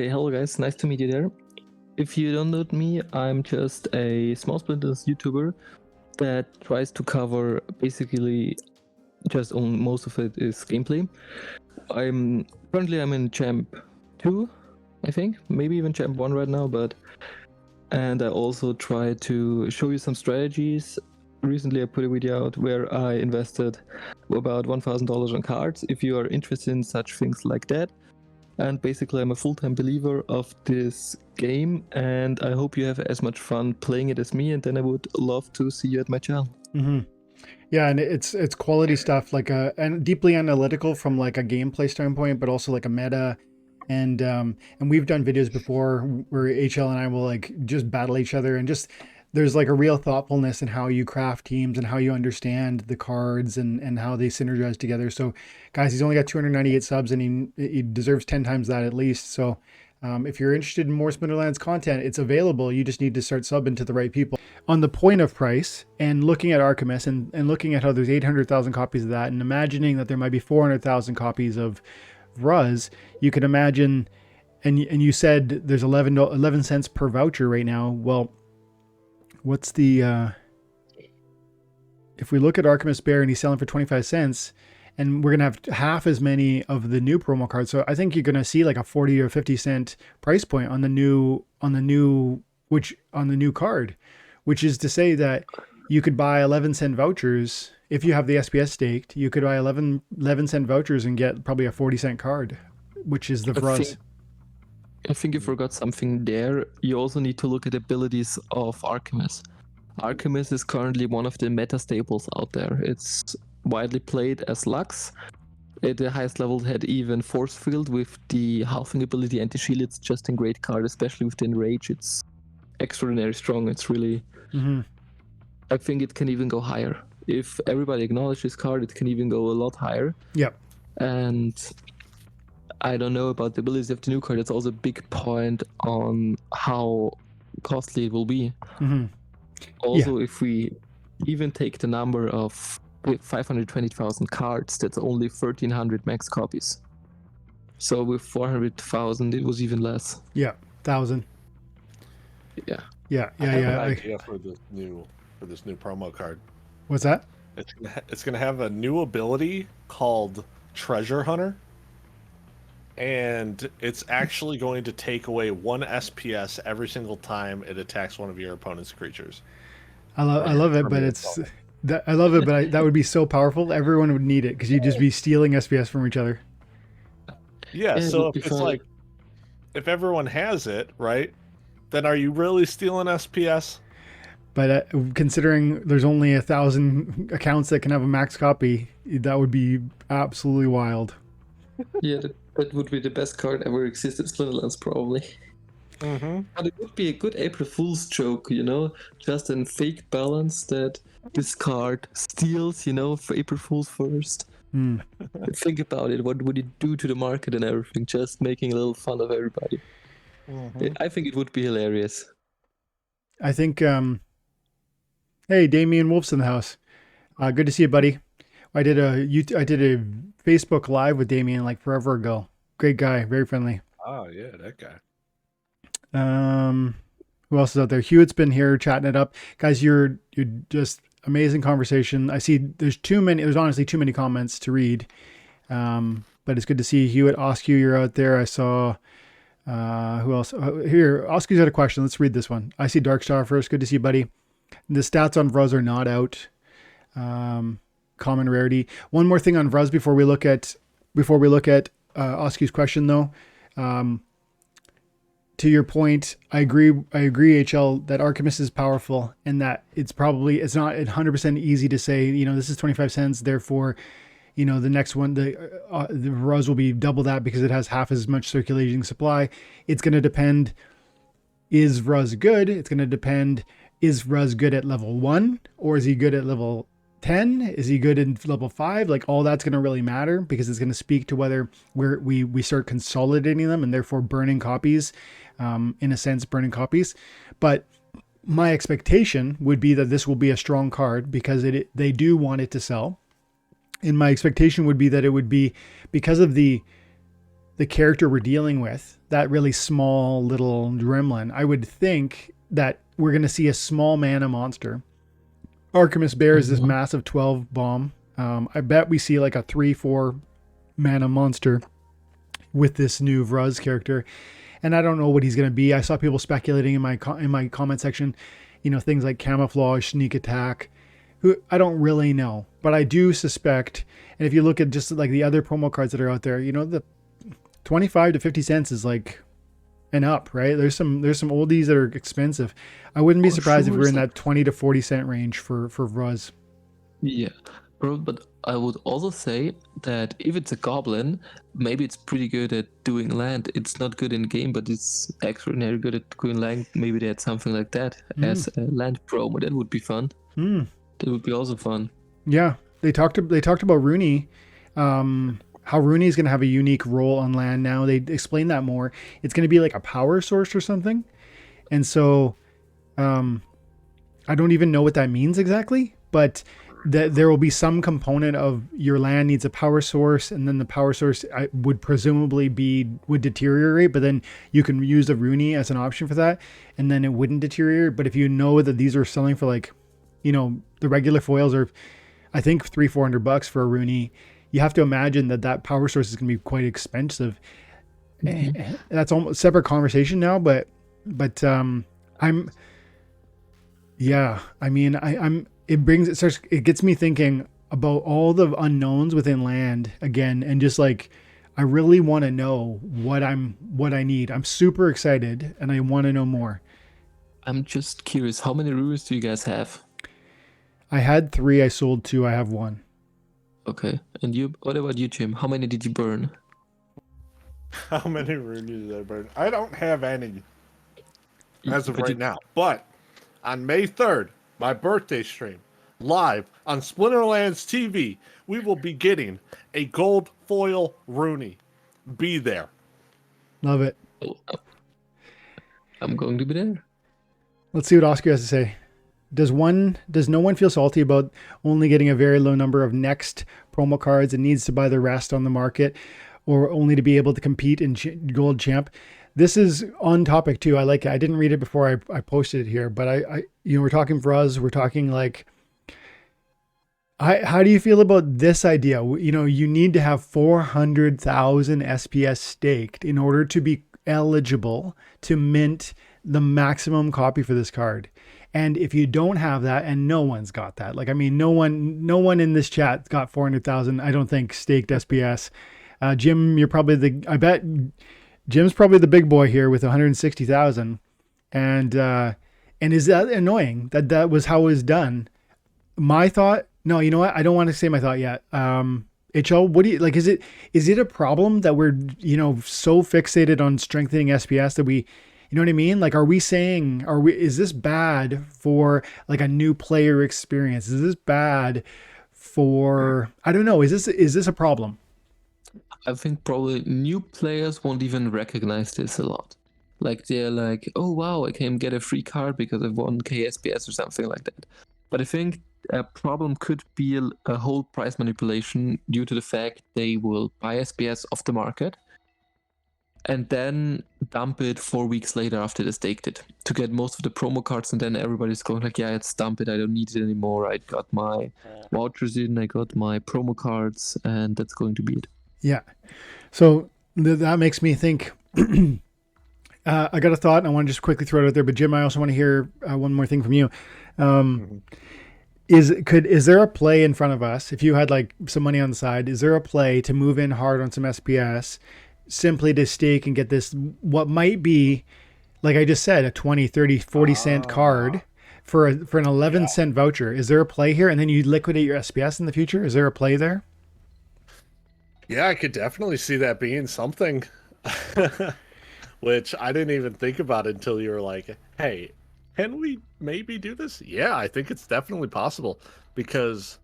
Hey, hello guys, nice to meet you there. If you don't know me, I'm just a small Splinters YouTuber that tries to cover basically just on most of it is gameplay. I'm in Champ 2, I think, maybe even Champ 1 right now, and I also try to show you some strategies. Recently I put a video out where I invested about $1,000 on cards if you are interested in such things like that. And basically, I'm a full-time believer of this game, and I hope you have as much fun playing it as me. And then I would love to see you at my channel. Mm-hmm. Yeah, and it's quality stuff, and deeply analytical from like a gameplay standpoint, but also like a meta. And we've done videos before where HL and I will like just battle each other, and just there's like a real thoughtfulness in how you craft teams and how you understand the cards and how they synergize together. So guys, he's only got 298 subs and he deserves 10 times that at least. So if you're interested in more Splinterlands content, it's available. You just need to start subbing to the right people. On the point of price and looking at Archimus and looking at how there's 800,000 copies of that and imagining that there might be 400,000 copies of Ruz, you can imagine, and you said there's 11 cents per voucher right now. Well, what's the if we look at Archimus Bear and he's selling for 25 cents and we're gonna have half as many of the new promo cards, so I think you're gonna see like a 40 or 50 cent price point on the new card, which is to say that you could buy 11-cent vouchers. If you have the SPS staked, you could buy 11-cent vouchers and get probably a 40-cent card, which is the Vruz. I think you forgot something there. You also need to look at the abilities of Archimus. Archimus is currently one of the meta staples out there. It's widely played as Lux. At the highest level, it had even Force Field with the halving ability anti-shield. It's just a great card, especially with the Enrage. It's extraordinarily strong. It's really... Mm-hmm. I think it can even go higher. If everybody acknowledges this card, it can even go a lot higher. Yep. And I don't know about the abilities of the new card. It's also a big point on how costly it will be. Mm-hmm. Also, if we even take the number of 520,000 cards, that's only 1,300 max copies. So with 400,000, it was even less. Yeah, 1,000. Yeah. Yeah. I have an idea for this new promo card. What's that? It's gonna have a new ability called Treasure Hunter, and it's actually going to take away 1 SPS every single time it attacks one of your opponent's creatures. I love it, but that would be so powerful. Everyone would need it because you'd just be stealing SPS from each other. Yeah, so if it's like, if everyone has it, right, then are you really stealing SPS? But considering there's only 1,000 accounts that can have a max copy, that would be absolutely wild. Yeah, that would be the best card ever existed, Splinterlands, probably. Mm-hmm. But it would be a good April Fool's joke, just a fake balance that this card steals, for April Fool's first. Think about it. What would it do to the market and everything? Just making a little fun of everybody. Mm-hmm. I think it would be hilarious. I think, hey, Damien Wolf's in the house. Good to see you, buddy. I did a Facebook Live with Damien like forever ago. Great guy, very friendly. Oh yeah, that guy. Who else is out there? Hewitt's been here chatting it up. Guys, you're just amazing conversation. I see there's honestly too many comments to read. But it's good to see Hewitt. Oscu, you're out there. I saw who else? Here, Oscu's got a question. Let's read this one. I see Darkstar first. Good to see you, buddy. The stats on Vruz are not out. Common rarity. One more thing on Vruz before we look at Oscu's question though. To your point, I agree, HL, that Archimus is powerful and that it's not 100% easy to say, this is 25 cents, therefore, the next one, the Ruz will be double that because it has half as much circulating supply. It's going to depend, is Ruz good? It's going to depend, is Ruz good at level 1 or is he good at level 10? Is he good in level 5? Like all that's going to really matter because it's going to speak to whether we start consolidating them and therefore burning copies, in a sense, burning copies. But my expectation would be that this will be a strong card because they do want it to sell. And my expectation would be that it would be because of the the character we're dealing with, that really small little gremlin, I would think that we're going to see a small mana monster. Artemis Bear is this massive 12 bomb. I bet we see like a 3-4 mana monster with this new Vruz character. And I don't know what he's going to be. I saw people speculating in my comment section, things like camouflage, sneak attack, who I don't really know, but I do suspect. And if you look at just like the other promo cards that are out there, the 25 to 50 cents is like and up, right? There's some oldies that are expensive. I wouldn't be surprised if we're in that 20 to 40 cent range for Vruz. Yeah, bro, but I would also say that if it's a goblin, maybe it's pretty good at doing land. It's not good in game, but it's extraordinarily good at doing land. Maybe they had something like that as a land promo. That would be fun. That would be also fun. Yeah, they talked about Rooney, how Rooney is going to have a unique role on land now. They explained that more. It's going to be like a power source or something. And so I don't even know what that means exactly, but there will be some component of your land needs a power source, and then the power source would presumably would deteriorate, but then you can use the Rooney as an option for that, and then it wouldn't deteriorate. But if you know that these are selling for like, the regular foils are, I think $300-400 for a Rooney, you have to imagine that power source is going to be quite expensive. That's almost a separate conversation now, but it gets me thinking about all the unknowns within land again, and just like, I really want to know what I need. I'm super excited and I want to know more. I'm just curious, how many runes do you guys have? I had 3, I sold 2, I have 1. Okay. And you, what about you, Jim? How many did you burn? How many runes did I burn? I don't have any as of right now. But on May 3rd, my birthday stream, live on Splinterlands TV, we will be getting a gold foil Rooney. Be there. Love it. I'm going to be there. Let's see what Oscar has to say. Does no one feel salty about only getting a very low number of next promo cards and needs to buy the rest on the market, or only to be able to compete in Gold Champ? This is on topic too. I like it. I didn't read it before I posted it here, but we're talking Vruz. We're talking like, how do you feel about this idea? You need to have 400,000 SPS staked in order to be eligible to mint the maximum copy for this card. And if you don't have that, and no one's got that, like, I mean, no one in this chat got 400,000, I don't think, staked SPS. Jim, I bet Jim's probably the big boy here with 160,000. And is that annoying that was how it was done? My thought, no, you know what? I don't want to say my thought yet. HL, what do you like? Is it a problem that we're, so fixated on strengthening SPS that we, you know what I mean? Like, is this bad for like a new player experience? Is this bad for, I don't know. Is this a problem? I think probably new players won't even recognize this a lot. Like, they're like, oh wow, I can get a free card because I've won KSPS or something like that. But I think a problem could be a whole price manipulation due to the fact they will buy SPS off the market and then dump it 4 weeks later after they staked it to get most of the promo cards, and then everybody's going like, yeah, it's dump it, I don't need it anymore, I got my vouchers in, I got my promo cards, and that's going to be it. Yeah. So that makes me think, I got a thought and I want to just quickly throw it out there, but Jim, I also want to hear one more thing from you. Is there a play in front of us, if you had like some money on the side, is there a play to move in hard on some SPS simply to stake and get this, what might be, like I just said, a 20, 30, 40 cent card for an 11 cent voucher? Is there a play here? And then you liquidate your SPS in the future? Is there a play there? Yeah, I could definitely see that being something, which I didn't even think about until you were like, hey, can we maybe do this? Yeah, I think it's definitely possible, because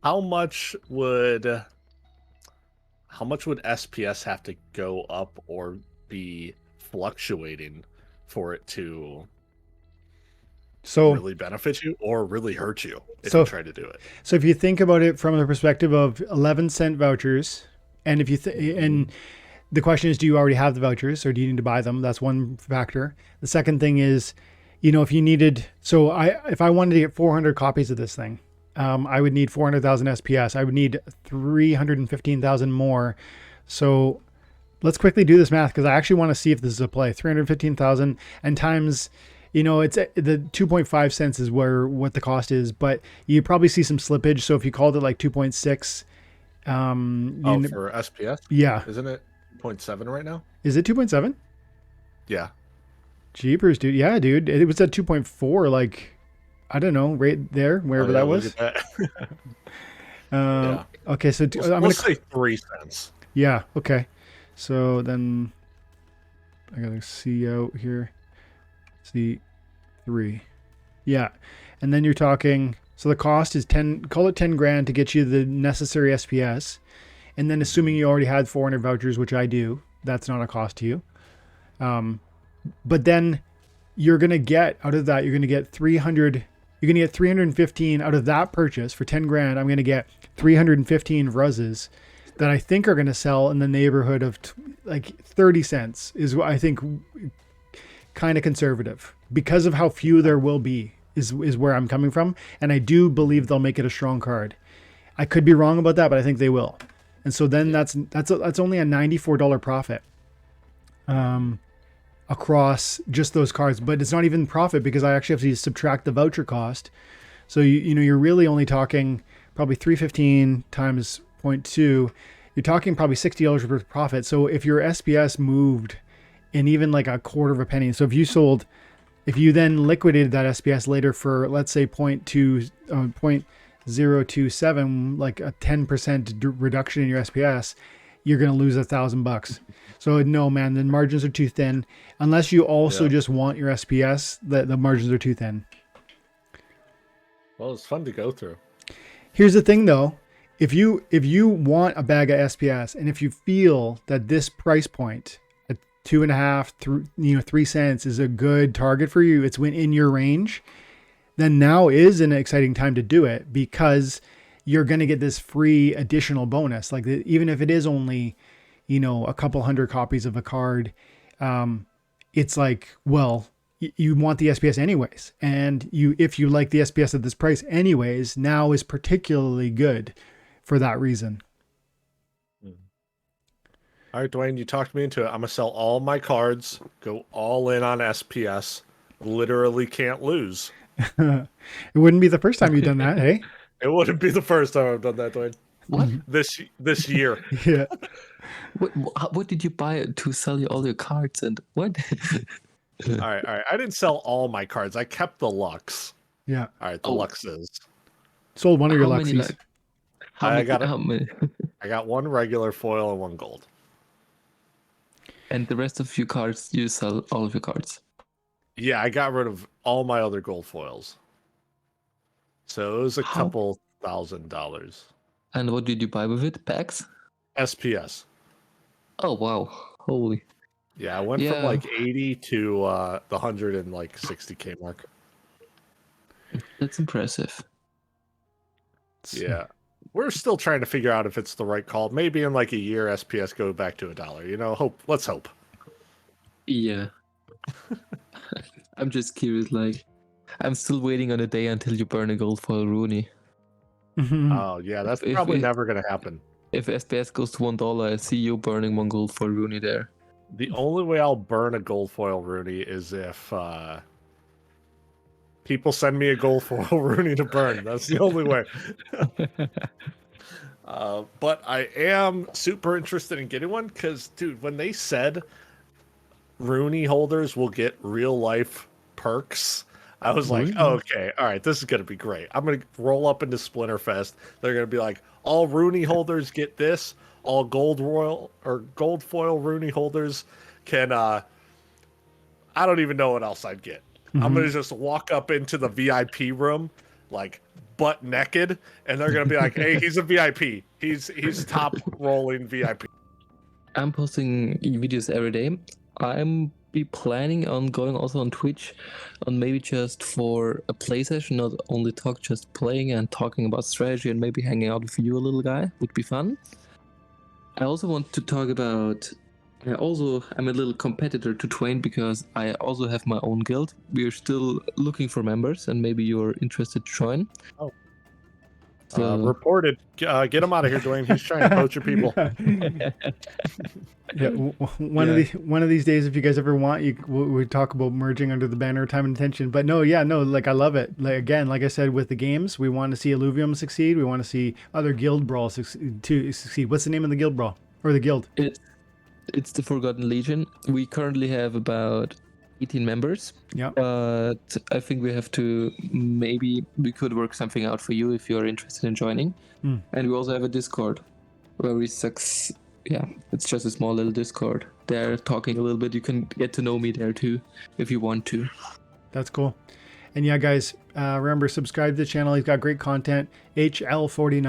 how much would SPS have to go up or be fluctuating for it to really benefit you or really hurt you if you try to do it? So if you think about it from the perspective of 11 cent vouchers, and if you the question is, do you already have the vouchers or do you need to buy them? That's one factor. The second thing is, if you needed, if I wanted to get 400 copies of this thing, I would need 400,000 SPS. I would need 315,000 more. So let's quickly do this math because I actually want to see if this is a play. 315,000 and times, it's the 2.5 cents is what the cost is, but you probably see some slippage. So if you called it like 2.6, for SPS, yeah, isn't it 0.7 right now? Is it 2.7? Yeah. Jeepers, dude. Yeah, dude. It was at 2.4, like, I don't know, right there, wherever that was. Yeah. Okay, so I'm going to say 3 cents. Yeah, okay. So then I got to see out here. C3. Yeah. And then you're talking, so the cost is 10, call it 10 grand to get you the necessary SPS. And then assuming you already had 400 vouchers, which I do, that's not a cost to you. But then you're going to get out of that, you're going to get 315 out of that purchase for 10 grand. I'm going to get 315 Ruzzes that I think are going to sell in the neighborhood of like 30 cents is what I think, kind of conservative because of how few there will be is where I'm coming from. And I do believe they'll make it a strong card. I could be wrong about that, but I think they will. And so then that's only a $94 profit. Across just those cards, but it's not even profit because I actually have to subtract the voucher cost. So you're really only talking probably 315 times 0.2. You're talking probably $60 worth of profit. So if your SPS moved in even like a quarter of a penny, so if you then liquidated that SPS later for let's say 0.027, like a 10% reduction in your SPS, you're going to lose $1,000. So no, man, the margins are too thin. Unless you also just want your SPS, the margins are too thin. Well, it's fun to go through. Here's the thing though. If you want a bag of SPS and if you feel that this price point at 2.5, 3 cents is a good target for you, it's in your range, then now is an exciting time to do it because you're going to get this free additional bonus. Like even if it is only, a couple hundred copies of a card, it's like, well, you want the SPS anyways. And if you like the SPS at this price anyways, now is particularly good for that reason. All right, Dwayne, you talked me into it. I'm going to sell all my cards, go all in on SPS. Literally can't lose. It wouldn't be the first time you've done that, hey? It wouldn't be the first time I've done that, Dwayne. What? This year. Yeah. What did you buy to sell all your cards and what? All right. I didn't sell all my cards. I kept the Lux. Yeah. All right, the Luxes. Sold one of your How many, Luxies. I got how many? I got one regular foil and one gold. And the rest of your cards, you sell all of your cards. Yeah, I got rid of all my other gold foils. So it was a couple $1,000. And what did you buy with it? Packs? SPS. Oh wow, holy! Yeah, I went from like 80 to the 160K mark. That's impressive. Yeah, we're still trying to figure out if it's the right call. Maybe in like a year, SPS go back to $1. Let's hope. Yeah. I'm just curious. Like, I'm still waiting on a day until you burn a gold foil Rooney. Oh yeah, that's probably never gonna happen. If SPS goes to $1, I see you burning one gold foil Rooney there. The only way I'll burn a gold foil Rooney is if people send me a gold foil Rooney to burn. That's the only way. But I am super interested in getting one because, dude, when they said Rooney holders will get real life perks, I was like, oh, okay, all right, this is going to be great. I'm going to roll up into Splinterfest. They're going to be like, all Rooney holders get this. All gold foil Rooney holders can, I don't even know what else I'd get. I'm going to just walk up into the VIP room, like butt naked, and they're going to be like, hey, he's a VIP. He's top rolling VIP. I'm posting videos every day. I'm be planning on going also on Twitch on maybe just for a play session, not only talk, just playing and talking about strategy and maybe hanging out with you a little guy would be fun. I also want to talk about I'm a little competitor to Twain because I also have my own guild. We're still looking for members, and maybe you're interested to join. Oh. So Reported. Get him out of here, Dwayne. He's trying to poach your people. Yeah, one of these days, if you guys ever want, we talk about merging under the banner of Time and Attention. But no, like I love it. Like again, like I said, with the games, we want to see Illuvium succeed. We want to see other guild brawls succeed. What's the name of the guild brawl or the guild? it's the Forgotten Legion. We currently have about 18 members. Yeah. But I think maybe we could work something out for you if you're interested in joining. And we also have a Discord where it's just a small little Discord. They're talking a little bit. You can get to know me there too if you want to. That's cool. And yeah, guys, remember, subscribe to the channel. He's got great content. Ign Hl04.